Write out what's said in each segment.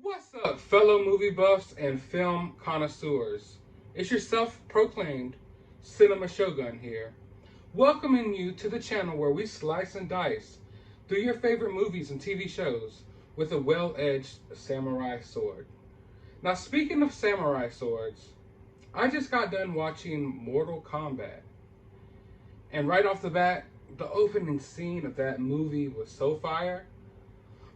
What's up, fellow movie buffs and film connoisseurs? It's your self-proclaimed cinema shogun here, welcoming you to the channel where we slice and dice through your favorite movies and TV shows with a well-edged samurai sword. Now, speaking of samurai swords, I just got done watching Mortal Kombat. And right off the bat, the opening scene of that movie was so fire.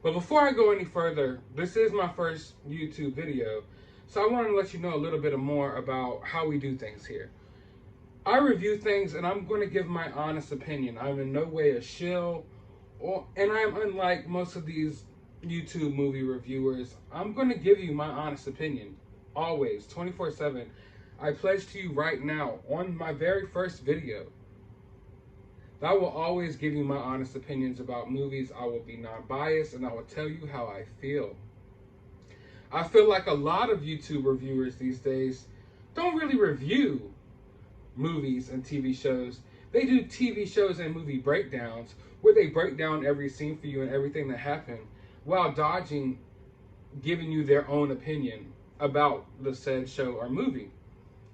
But before I go any further, this is my first YouTube video, so I want to let you know a little bit more about how we do things here. I review things and I'm going to give my honest opinion. I'm in no way a shill, and I am unlike most of these YouTube movie reviewers. I'm going to give you my honest opinion, always, 24/7. I pledge to you right now, on my very first video, I will always give you my honest opinions about movies. I will be non-biased and I will tell you how I feel. I feel like a lot of YouTube reviewers these days don't really review movies and TV shows. They do TV shows and movie breakdowns where they break down every scene for you and everything that happened while dodging giving you their own opinion about the said show or movie.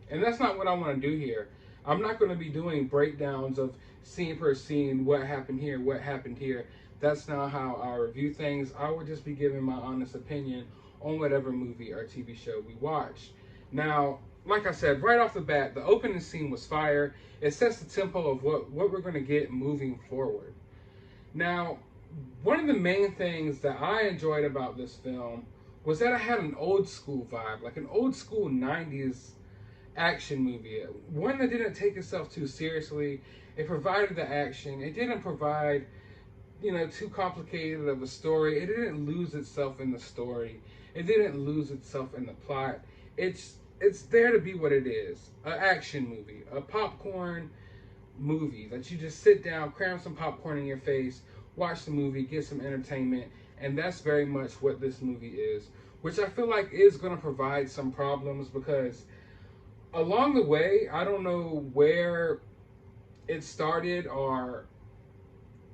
And that's not what I want to do here. I'm not going to be doing breakdowns of scene per scene, what happened here, what happened here. That's not how I review things. I will just be giving my honest opinion on whatever movie or TV show we watch. Now, like I said, right off the bat, the opening scene was fire. It sets the tempo of what we're going to get moving forward. Now, one of the main things that I enjoyed about this film was that it had an old school vibe, like an old school 90s action movie. One that didn't take itself too seriously. It provided the action. It didn't provide, too complicated of a story. It didn't lose itself in the story. It didn't lose itself in the plot. It's there to be what it is. An action movie. A popcorn movie that you just sit down, cram some popcorn in your face, watch the movie, get some entertainment, and that's very much what this movie is. Which I feel like is going to provide some problems because along the way, I don't know where it started or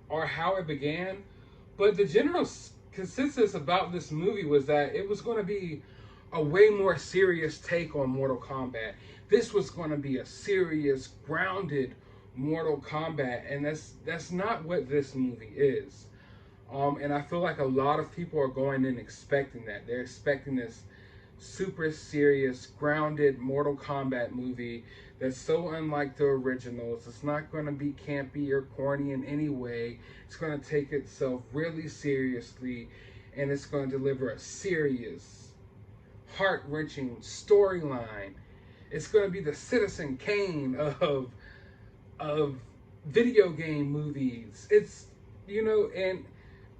how it began, but the general consensus about this movie was that it was going to be a way more serious take on Mortal Kombat. This was going to be a serious, grounded Mortal Kombat, and that's not what this movie is. And I feel like a lot of people are going in expecting that. They're expecting this super serious, grounded Mortal Kombat movie that's so unlike the originals. It's not going to be campy or corny in any way. It's going to take itself really seriously, and it's going to deliver a serious, heart-wrenching storyline. It's going to be the Citizen Kane of video game movies. It's, and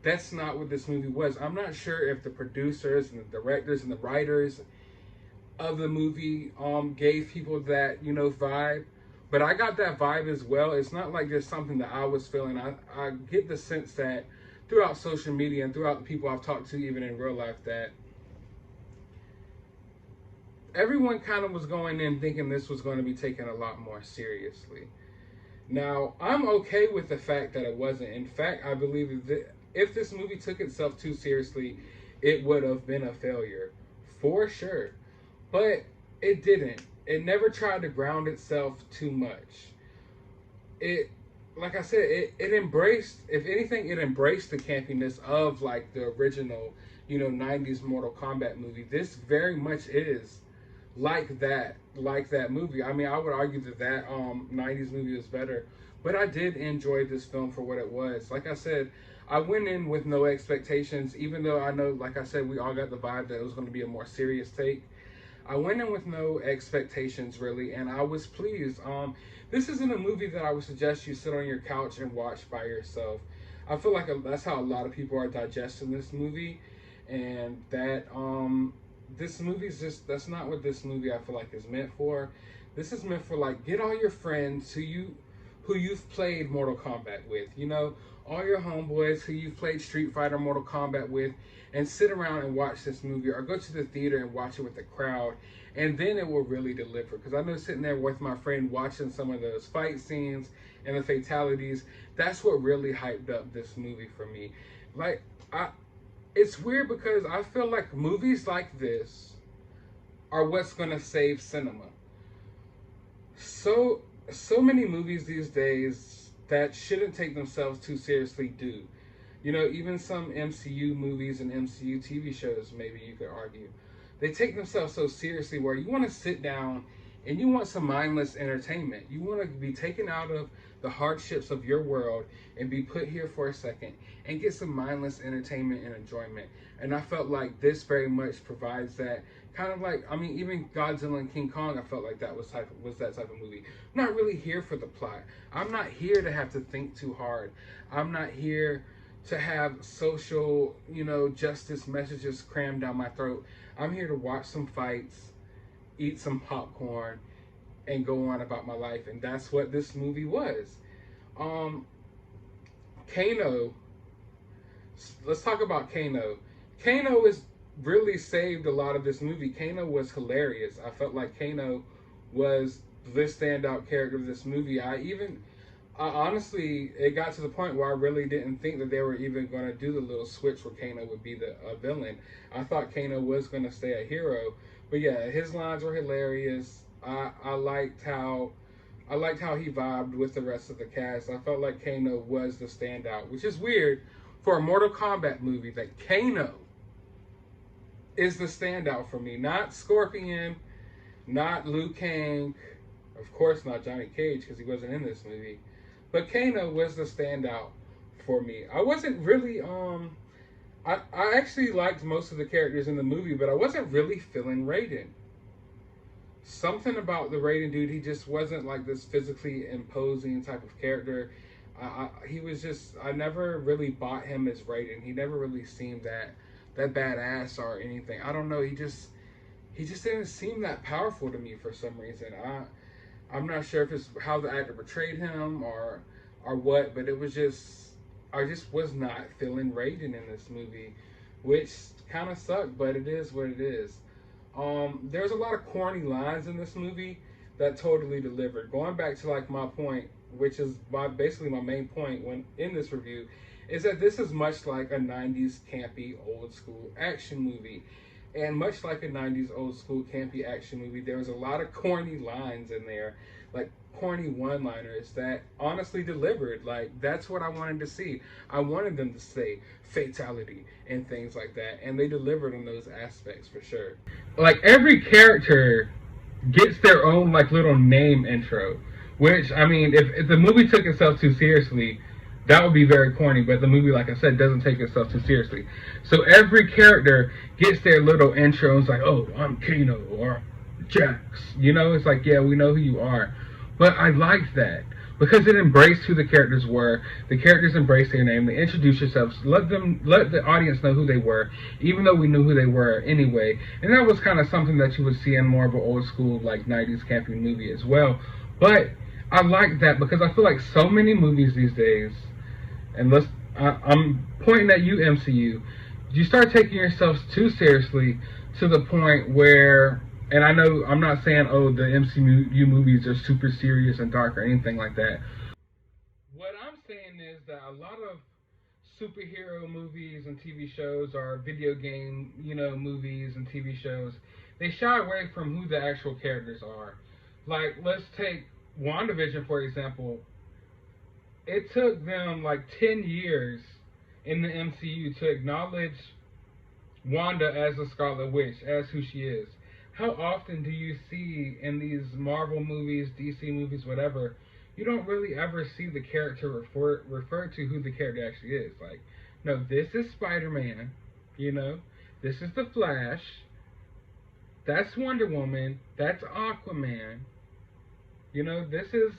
that's not what this movie was. I'm not sure if the producers and the directors and the writers of the movie gave people that, vibe. But I got that vibe as well. It's not like just something that I was feeling. I get the sense that throughout social media and throughout the people I've talked to, even in real life, that everyone kind of was going in thinking this was going to be taken a lot more seriously. Now, I'm okay with the fact that it wasn't. In fact, I believe that if this movie took itself too seriously, it would have been a failure, for sure. But it didn't. It never tried to ground itself too much. It, like I said, it embraced, if anything, it embraced the campiness of like the original, 90s Mortal Kombat movie. This very much is like that movie. I mean, I would argue that 90s movie is better, but I did enjoy this film for what it was. Like I said, I went in with no expectations, even though I know, like I said, we all got the vibe that it was going to be a more serious take. I went in with no expectations, really, and I was pleased. This isn't a movie that I would suggest you sit on your couch and watch by yourself. I feel like that's how a lot of people are digesting this movie, and that this movie's just, that's not what this movie I feel like is meant for. This is meant for, like, get all your friends who you've played Mortal Kombat with, all your homeboys who you've played Street Fighter, Mortal Kombat with, and sit around and watch this movie, or go to the theater and watch it with the crowd, and then it will really deliver. Because I know sitting there with my friend watching some of those fight scenes and the fatalities, that's what really hyped up this movie for me. Like, it's weird because I feel like movies like this are what's gonna save cinema. So many movies these days that shouldn't take themselves too seriously do. You know, even some MCU movies and MCU TV shows, maybe you could argue, they take themselves so seriously where you want to sit down and you want some mindless entertainment. You want to be taken out of the hardships of your world and be put here for a second and get some mindless entertainment and enjoyment. And I felt like this very much provides that. Kind of like, I mean, even Godzilla and King Kong, I felt like that was that type of movie. I'm not really here for the plot. I'm not here to have to think too hard. I'm not here to have social, justice messages crammed down my throat. I'm here to watch some fights, eat some popcorn, and go on about my life. And that's what this movie was. Kano. Let's talk about Kano. Kano is really saved a lot of this movie. Kano was hilarious. I felt like Kano was the standout character of this movie. Honestly, it got to the point where I really didn't think that they were even going to do the little switch where Kano would be the villain. I thought Kano was going to stay a hero, but yeah, his lines were hilarious. I liked how he vibed with the rest of the cast. I felt like Kano was the standout, which is weird for a Mortal Kombat movie that Kano is the standout for me. Not Scorpion, not Liu Kang, of course not Johnny Cage because he wasn't in this movie. But Kano was the standout for me. I wasn't really I actually liked most of the characters in the movie, but I wasn't really feeling Raiden. Something about the Raiden dude, he just wasn't like this physically imposing type of character. He was just, I never really bought him as Raiden. He never really seemed that badass or anything. I don't know. He just didn't seem that powerful to me for some reason. I'm not sure if it's how the actor portrayed him or what, but it was just, I just was not feeling Raiden in this movie, which kind of sucked, but it is what it is. There's a lot of corny lines in this movie that totally delivered. Going back to like my point, which is basically my main point when in this review, is that this is much like a 90s campy old school action movie. And much like a 90s old school campy action movie, there was a lot of corny lines in there, like corny one-liners that honestly delivered. Like, that's what I wanted to see. I wanted them to say fatality and things like that, and they delivered on those aspects for sure. Like, every character gets their own like little name intro, which, I mean, if the movie took itself too seriously, that would be very corny, but the movie, like I said, doesn't take itself too seriously. So every character gets their little intro. It's like, oh, I'm Kano or Jax. It's like, yeah, we know who you are. But I liked that because it embraced who the characters were. The characters embraced their name. They introduced themselves. Let the audience know who they were, even though we knew who they were anyway. And that was kind of something that you would see in more of an old school, like 90s campy movie as well. But I like that because I feel like so many movies these days, and I'm pointing at you, MCU, you start taking yourselves too seriously to the point where, and I know I'm not saying, oh, the MCU movies are super serious and dark or anything like that. What I'm saying is that a lot of superhero movies and TV shows or video game, movies and TV shows, they shy away from who the actual characters are. Like, let's take WandaVision, for example. It took them like 10 years in the MCU to acknowledge Wanda as the Scarlet Witch, as who she is. How often do you see in these Marvel movies, DC movies, whatever, you don't really ever see the character refer to who the character actually is. Like, no, this is Spider-Man, this is the Flash, that's Wonder Woman, that's Aquaman, this is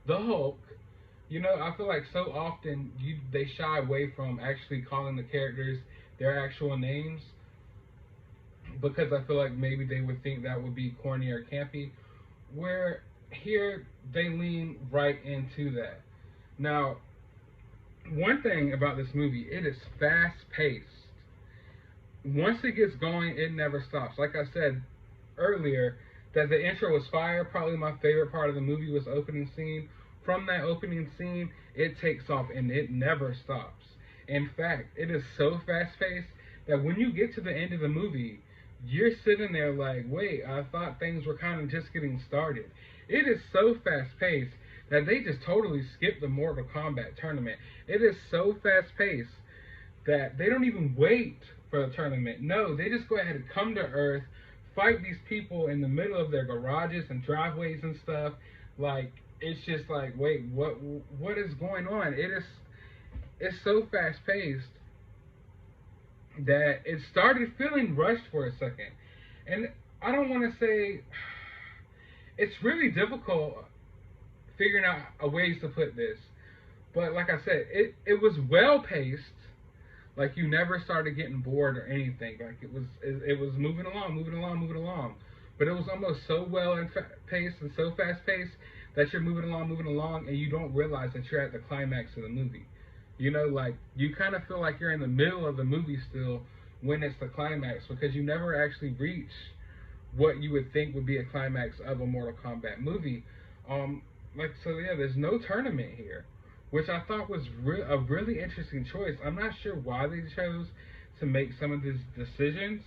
the Hulk. I feel like so often they shy away from actually calling the characters their actual names because I feel like maybe they would think that would be corny or campy, where here they lean right into that. Now, one thing about this movie, it is fast-paced. Once it gets going, it never stops. Like I said earlier, that the intro was fire. Probably my favorite part of the movie was the opening scene. From that opening scene, it takes off and it never stops. In fact, it is so fast-paced that when you get to the end of the movie, you're sitting there like, wait, I thought things were kind of just getting started. It is so fast paced that they just totally skipped the Mortal Kombat tournament. It is so fast paced that they don't even wait for the tournament. No, they just go ahead and come to Earth, fight these people in the middle of their garages and driveways and stuff. Like, it's just like, wait, what is going on? It's so fast paced that it started feeling rushed for a second. And I don't want to say, it's really difficult figuring out ways to put this. But like I said, it was well paced. Like, you never started getting bored or anything. Like, it was moving along, moving along, moving along. But it was almost so well paced and so fast paced that you're moving along, and you don't realize that you're at the climax of the movie. You know, like, you kind of feel like you're in the middle of the movie still when it's the climax, because you never actually reach what you would think would be a climax of a Mortal Kombat movie. So yeah, there's no tournament here, which I thought was a really interesting choice. I'm not sure why they chose to make some of these decisions,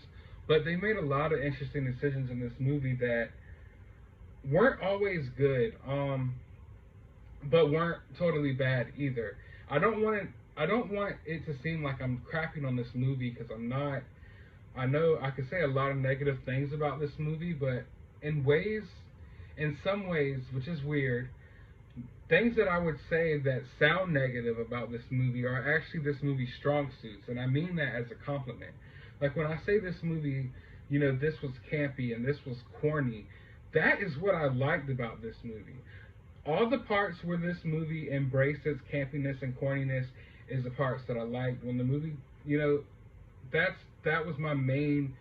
but they made a lot of interesting decisions in this movie that weren't always good, but weren't totally bad either. I don't want it to seem like I'm crapping on this movie, because I'm not. I know I could say a lot of negative things about this movie, but in some ways, which is weird, things that I would say that sound negative about this movie are actually this movie's strong suits, and I mean that as a compliment. Like, when I say this movie, you know, this was campy and this was corny, that is what I liked about this movie. All the parts where this movie embraced its campiness and corniness is the parts that I liked. When the movie, you know, that was my main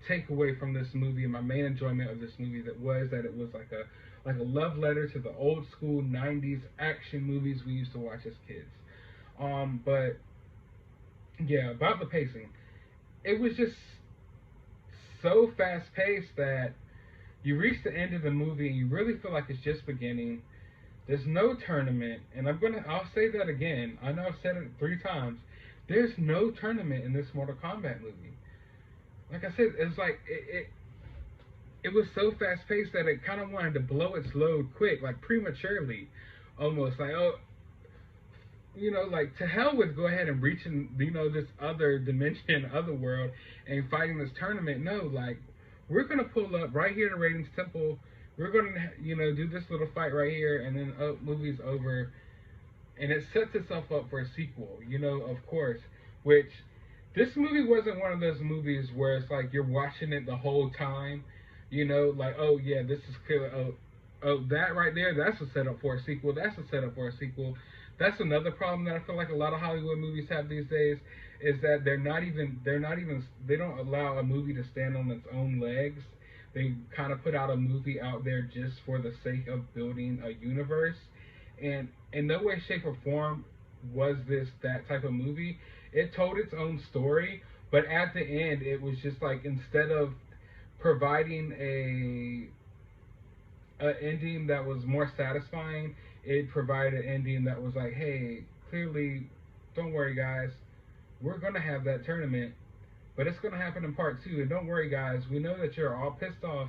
takeaway from this movie, and my main enjoyment of this movie, that it was like a love letter to the old school 90s action movies we used to watch as kids. But yeah, about the pacing, it was just so fast paced that you reach the end of the movie and you really feel like it's just beginning. There's no tournament, and I'll say that again. I know I've said it 3 times. There's no tournament in this Mortal Kombat movie. Like I said, it's like it was so fast paced that it kind of wanted to blow its load quick, like prematurely, almost like, oh, you know, like, to hell with go ahead and reaching, you know, this other dimension, other world, and fighting this tournament. No, like, we're gonna pull up right here to Raiden's Temple. We're gonna, you know, do this little fight right here, and then movie's over, and it sets itself up for a sequel. You know, of course, which this movie wasn't one of those movies where it's like you're watching it the whole time. You know, like, oh yeah, this is clear. Oh, that right there, that's a setup for a sequel. That's a setup for a sequel. That's another problem that I feel like a lot of Hollywood movies have these days, is that they don't allow a movie to stand on its own legs. They kind of put out a movie out there just for the sake of building a universe, and in no way, shape, or form was this that type of movie. It told its own story, but at the end, it was just like, instead of providing a ending that was more satisfying, it provided an ending that was like, hey, clearly, don't worry guys, we're gonna have that tournament, but it's gonna happen in part 2, and don't worry guys, we know that you're all pissed off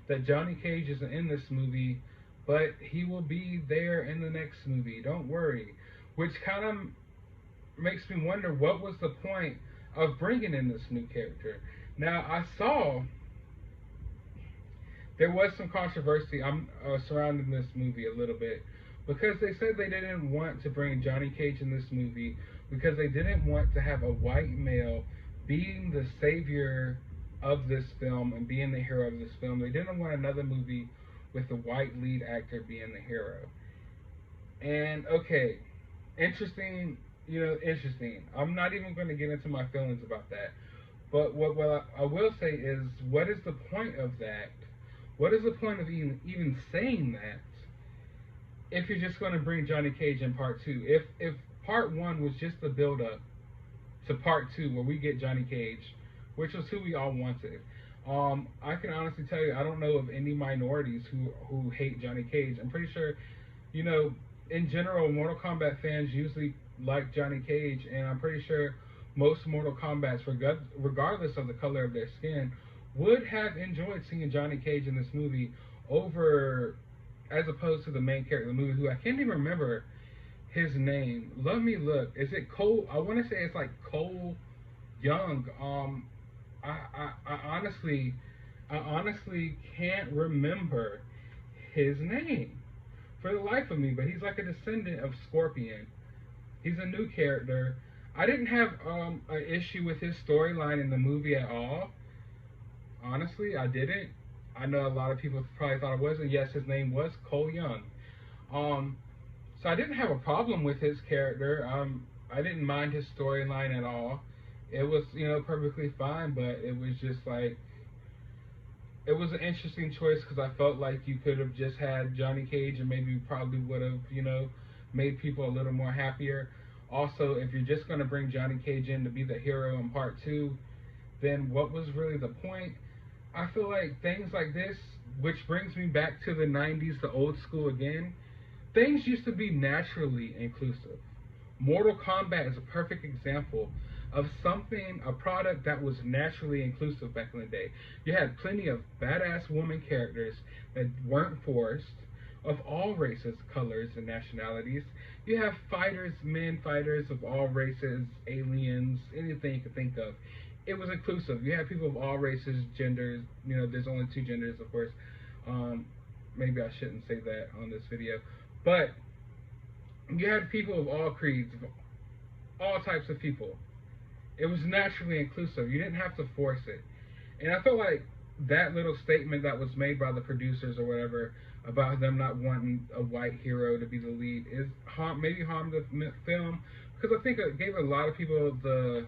that Johnny Cage isn't in this movie, but he will be there in the next movie, don't worry. Which kind of makes me wonder, what was the point of bringing in this new character? Now, I saw there was some controversy surrounding this movie a little bit, because they said they didn't want to bring Johnny Cage in this movie because they didn't want to have a white male being the savior of this film and being the hero of this film. They didn't want another movie with a white lead actor being the hero. And okay, interesting, interesting. I'm not even going to get into my feelings about that. But what I will say is, what is the point of that? What is the point of even saying that if you're just going to bring Johnny Cage in part 2? If part 1 was just the build-up to part 2 where we get Johnny Cage, which was who we all wanted. I can honestly tell you, I don't know of any minorities who hate Johnny Cage. I'm pretty sure, in general, Mortal Kombat fans usually like Johnny Cage, and I'm pretty sure most Mortal Kombats, regardless of the color of their skin, would have enjoyed seeing Johnny Cage in this movie over, as opposed to the main character of the movie, who I can't even remember his name. Let me look. Is it Cole? I want to say it's like Cole Young. I honestly can't remember his name for the life of me. But he's like a descendant of Scorpion. He's a new character. I didn't have an issue with his storyline in the movie at all. Honestly, I didn't. I know a lot of people probably thought it was, and yes, his name was Cole Young. So I didn't have a problem with his character. I didn't mind his storyline at all. It was, perfectly fine, but it was just like, it was an interesting choice because I felt like you could have just had Johnny Cage and maybe probably would have, made people a little more happier. Also, if you're just going to bring Johnny Cage in to be the hero in part 2, then what was really the point? I feel like things like this, which brings me back to the 90s, the old school again, things used to be naturally inclusive. Mortal Kombat is a perfect example of a product that was naturally inclusive back in the day. You had plenty of badass woman characters that weren't forced, of all races, colors, and nationalities. You have men fighters of all races, aliens, anything you could think of. It was inclusive. You had people of all races, genders. There's only 2 genders, of course. Maybe I shouldn't say that on this video. But you had people of all creeds, all types of people. It was naturally inclusive. You didn't have to force it. And I feel like that little statement that was made by the producers or whatever about them not wanting a white hero to be the lead is maybe harmed the film, because I think it gave a lot of people the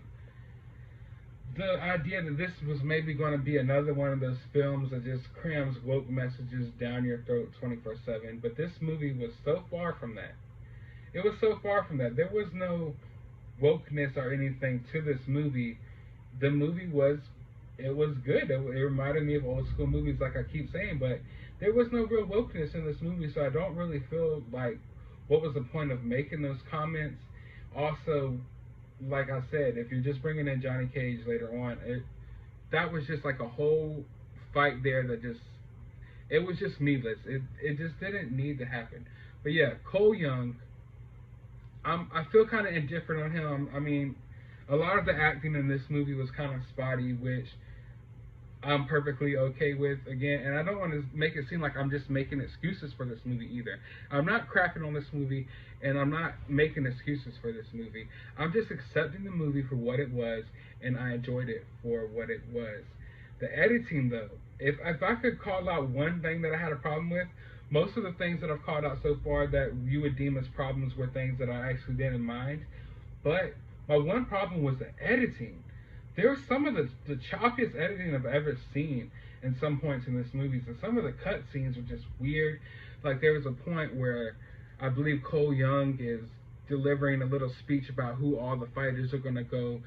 idea that this was maybe going to be another one of those films that just crams woke messages down your throat 24/7. But this movie was so far from that. It was so far from that. There was no wokeness or anything to this movie. The movie was good. It reminded me of old school movies, like I keep saying, but there was no real wokeness in this movie, so I don't really feel like what was the point of making those comments. Also, like I said, if you're just bringing in Johnny Cage later on, that was just like a whole fight there that it was just needless. It just didn't need to happen. But yeah, Cole Young, I feel kind of indifferent on him. I mean, a lot of the acting in this movie was kind of spotty, which I'm perfectly okay with, again, and I don't want to make it seem like I'm just making excuses for this movie either. I'm not crapping on this movie, and I'm not making excuses for this movie. I'm just accepting the movie for what it was, and I enjoyed it for what it was. The editing, though, if I could call out one thing that I had a problem with, most of the things that I've called out so far that you would deem as problems were things that I actually didn't mind. But my one problem was the editing. There was some of the choppiest editing I've ever seen in some points in this movie. And some of the cut scenes were just weird. Like there was a point where I believe Cole Young is delivering a little speech about who all the fighters are going to go,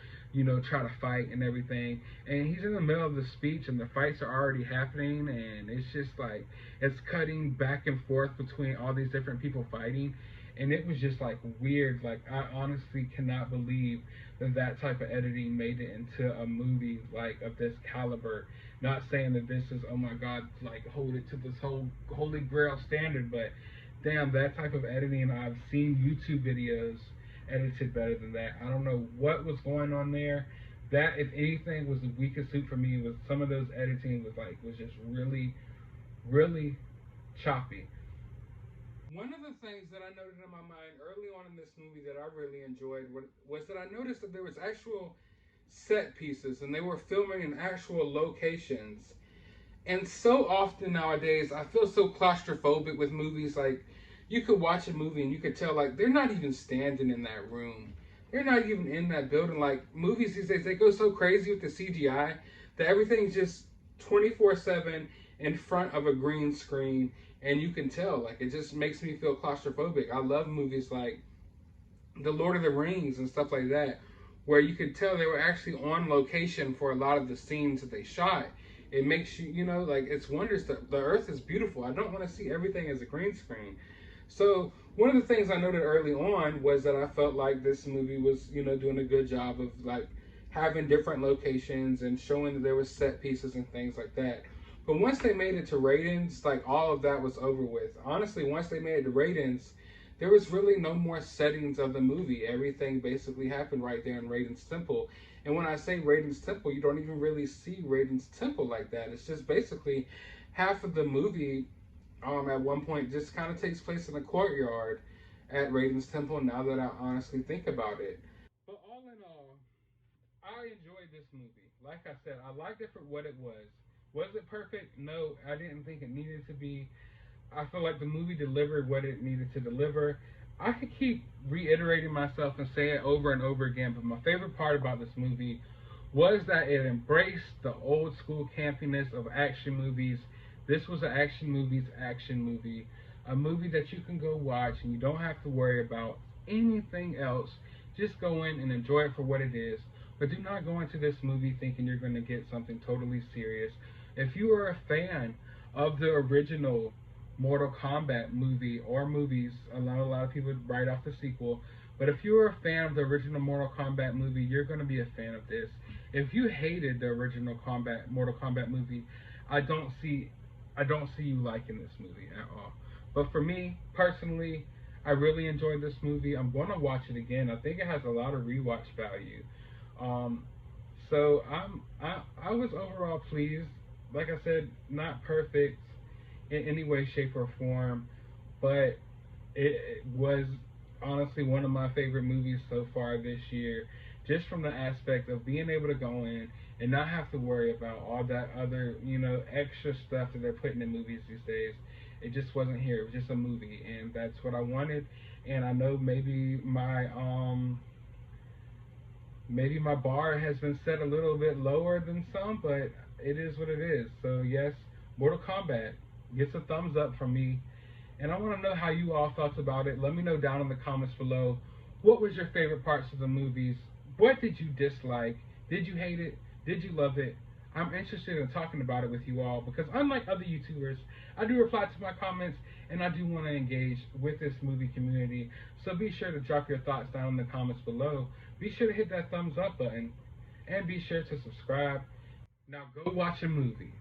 try to fight and everything. And he's in the middle of the speech and the fights are already happening. And it's just like, it's cutting back and forth between all these different people fighting. And it was just like weird. Like I honestly cannot believe that type of editing made it into a movie like of this caliber. Not saying that this is, oh my God, like hold it to this whole holy grail standard, but damn, that type of editing, I've seen YouTube videos edited better than that. I don't know what was going on there. That, if anything, was the weakest suit for me. Was some of those editing was just really, really choppy. One of the things that I noted in my mind early on in this movie that I really enjoyed was that I noticed that there was actual set pieces and they were filming in actual locations. And so often nowadays, I feel so claustrophobic with movies. Like, you could watch a movie and you could tell, like, they're not even standing in that room. They're not even in that building. Like, movies these days, they go so crazy with the CGI that everything's just 24/7 in front of a green screen. And you can tell, like, it just makes me feel claustrophobic. I love movies like The Lord of the Rings and stuff like that, where you could tell they were actually on location for a lot of the scenes that they shot. It makes you, like, it's wonders that the earth is beautiful. I don't want to see everything as a green screen. So one of the things I noted early on was that I felt like this movie was, doing a good job of, like, having different locations and showing that there was set pieces and things like that. But once they made it to ratings, like all of that was over with. Honestly, once they made it to ratings, there was really no more settings of the movie. Everything basically happened right there in Raiden's Temple. And when I say Raiden's Temple, you don't even really see Raiden's Temple like that. It's just basically half of the movie at one point just kind of takes place in a courtyard at Raiden's Temple, now that I honestly think about it. But all in all, I enjoyed this movie. Like I said, I liked it for what it was. Was it perfect? No, I didn't think it needed to be. I feel like the movie delivered what it needed to deliver. I could keep reiterating myself and say it over and over again, but my favorite part about this movie was that it embraced the old school campiness of action movies. This was an action movie, a movie that you can go watch and you don't have to worry about anything else. Just go in and enjoy it for what it is. But do not go into this movie thinking you're going to get something totally serious. If you are a fan of the original Mortal Kombat movie or movies, a lot of people write off the sequel, but if you're a fan of the original Mortal Kombat movie, you're going to be a fan of this. If you hated the original Mortal Kombat movie, I don't see you liking this movie at all. But for me personally, I really enjoyed this movie. I'm going to watch it again. I think it has a lot of rewatch value. So I was overall pleased. Like I said, not perfect in any way, shape, or form, but it was honestly one of my favorite movies so far this year, just from the aspect of being able to go in and not have to worry about all that other, extra stuff that they're putting in movies these days. It just wasn't here. It was just a movie, and that's what I wanted. And I know maybe my bar has been set a little bit lower than some, but it is what it is. So yes, Mortal Kombat gets a thumbs up from me. And I want to know how you all felt about it. Let me know down in the comments below. What was your favorite parts of the movies? What did you dislike? Did you hate it? Did you love it? I'm interested in talking about it with you all because unlike other YouTubers, I do reply to my comments and I do want to engage with this movie community. So be sure to drop your thoughts down in the comments below. Be sure to hit that thumbs up button and be sure to subscribe. Now go watch a movie.